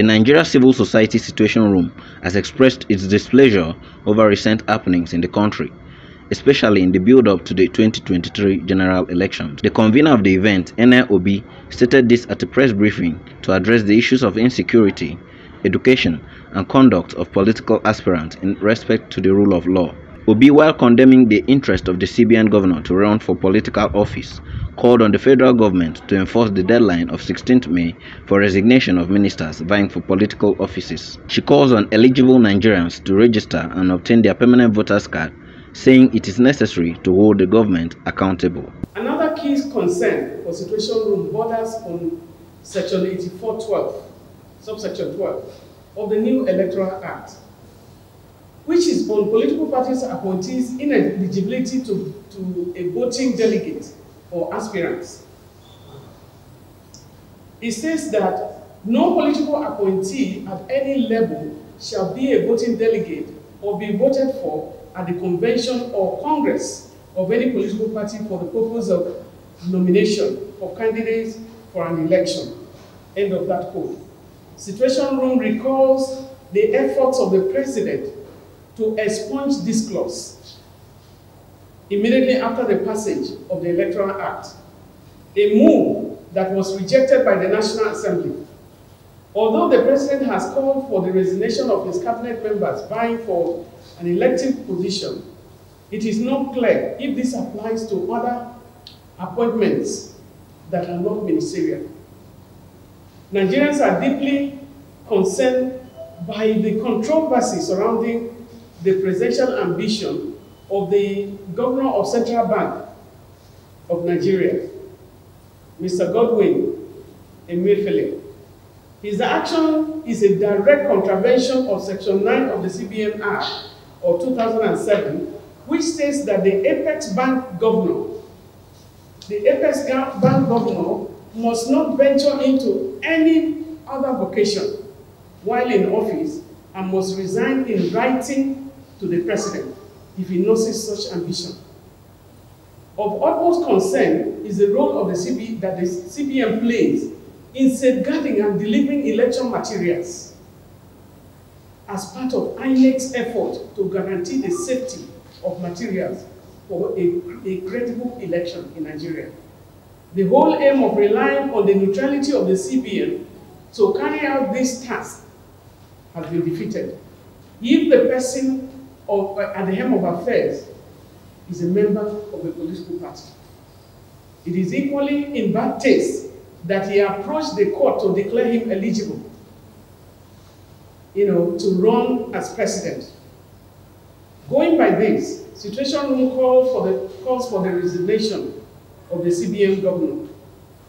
The Nigeria Civil Society Situation Room has expressed its displeasure over recent happenings in the country, especially in the build-up to the 2023 general elections. The convener of the event, Ene Obi, stated this at a press briefing to address the issues of insecurity, education, and conduct of political aspirants in respect to the rule of law. Obi, while condemning the interest of the CBN Governor to run for political office, called on the federal government to enforce the deadline of 16th May for resignation of ministers vying for political offices. She calls on eligible Nigerians to register and obtain their permanent voters card, saying it is necessary to hold the government accountable. Another key concern for Situation Room borders on Section 8412, subsection 12 of the new Electoral Act, which is on political parties' appointees' ineligibility to a voting delegate or aspirants. It says that no political appointee at any level shall be a voting delegate or be voted for at the convention or congress of any political party for the purpose of nomination of candidates for an election. End of that quote. Situation Room recalls the efforts of the president to expunge this clause immediately after the passage of the Electoral Act, a move that was rejected by the National Assembly. Although the president has called for the resignation of his cabinet members vying for an elective position, it is not clear if this applies to other appointments that are not ministerial. Nigerians are deeply concerned by the controversy surrounding the presidential ambition of the Governor of Central Bank of Nigeria, Mr. Godwin Emefiele. His action is a direct contravention of Section 9 of the CBN Act of 2007, which states that the Apex Bank Governor must not venture into any other vocation while in office and must resign in writing to the president if he notices such ambition. Of utmost concern is the role of the CBN plays in safeguarding and delivering election materials as part of INEC's effort to guarantee the safety of materials for a credible election in Nigeria. The whole aim of relying on the neutrality of the CBN to carry out this task has been defeated if the person at the helm of affairs is a member of a political party. It is equally in bad taste that he approached the court to declare him eligible, to run as president. Going by this, Situation Room calls for the resignation of the CBN Governor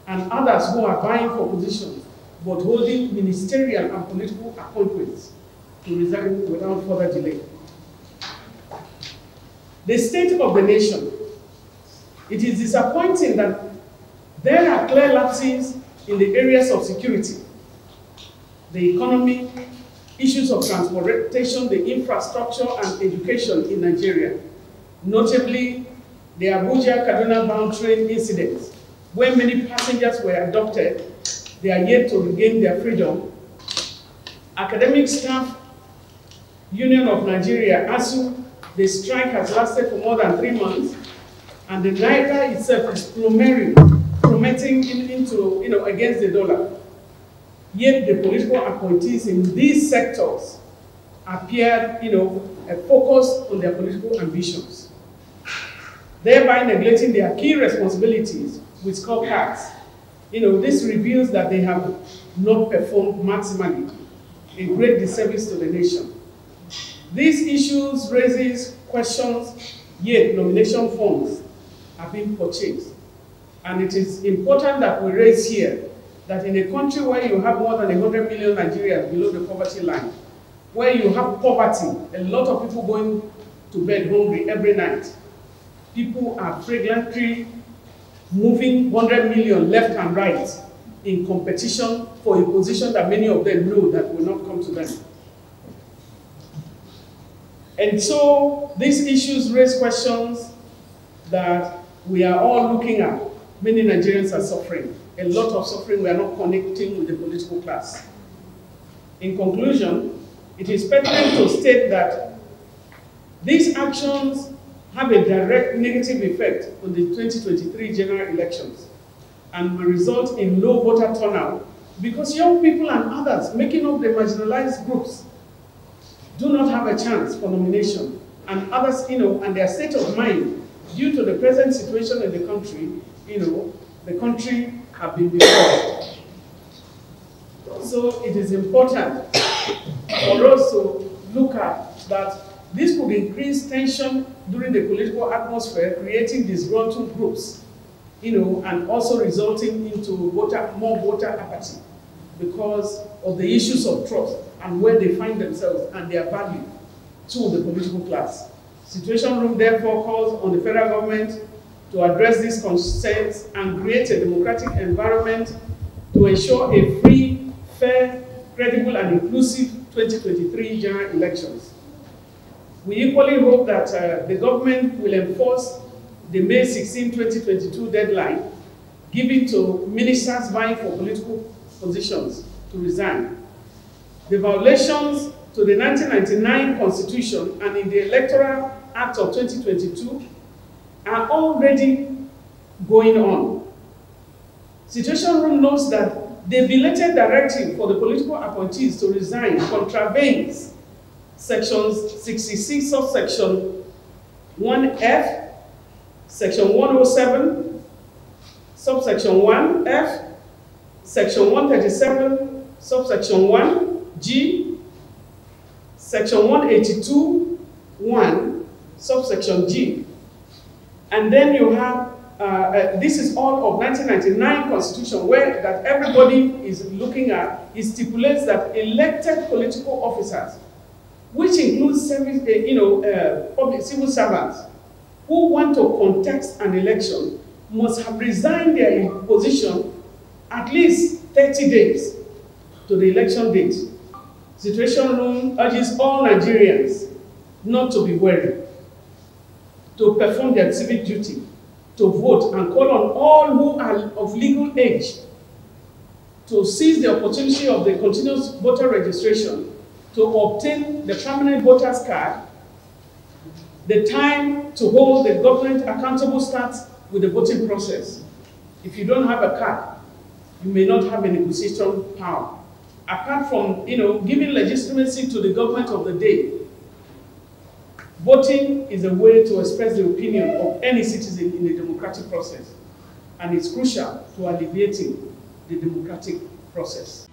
and others who are vying for positions but holding ministerial and political appointments to resign without further delay. The state of the nation. It is disappointing that there are clear lapses in the areas of security, the economy, issues of transportation, the infrastructure, and education in Nigeria. Notably, the Abuja-Kaduna bound train incident, where many passengers were abducted, they are yet to regain their freedom. Academic Staff Union of Nigeria, ASU, the strike has lasted for more than 3 months, and the naira itself is plummeting into, against the dollar. Yet the political appointees in these sectors appear, focused on their political ambitions, thereby neglecting their key responsibilities with scorecards. This reveals that they have not performed maximally, a great disservice to the nation. These issues raises questions, yet nomination funds are being purchased. And it is important that we raise here that in a country where you have more than 100 million Nigerians below the poverty line, where you have poverty, a lot of people going to bed hungry every night, people are flagrantly moving 100 million left and right in competition for a position that many of them know that will not come to them. And so these issues raise questions that we are all looking at. Many Nigerians are suffering. A lot of suffering, we are not connecting with the political class. In conclusion, it is pertinent to state that these actions have a direct negative effect on the 2023 general elections and will result in low voter turnout because young people and others making up the marginalized groups do not have a chance for nomination, and others, and their state of mind due to the present situation in the country, the country have been before. So it is important for us to look at that this could increase tension during the political atmosphere, creating disgruntled groups, and also resulting into more voter apathy because of the issues of trust and where they find themselves and their value to the political class. Situation Room therefore calls on the federal government to address these concerns and create a democratic environment to ensure a free, fair, credible, and inclusive 2023 general elections. We equally hope that the government will enforce the May 16, 2022 deadline given to ministers vying for political positions to resign. The violations to the 1999 Constitution and in the Electoral Act of 2022 are already going on. Situation Room notes that the belated directive for the political appointees to resign contravenes sections 66 subsection 1F, section 107, subsection 1F, section 137, subsection 1G, section 182, 1, subsection G. And then you have, this is all of 1999 Constitution, where that everybody is looking at. It stipulates that elected political officers, which includes public civil servants who want to contest an election, must have resigned their position at least 30 days to the election date. Situation Room urges all Nigerians not to be worried, to perform their civic duty, to vote, and call on all who are of legal age to seize the opportunity of the continuous voter registration to obtain the permanent voter's card. The time to hold the government accountable starts with the voting process. If you don't have a card, you may not have a negotiation power. Apart from, giving legitimacy to the government of the day, voting is a way to express the opinion of any citizen in the democratic process, and it's crucial to alleviating the democratic process.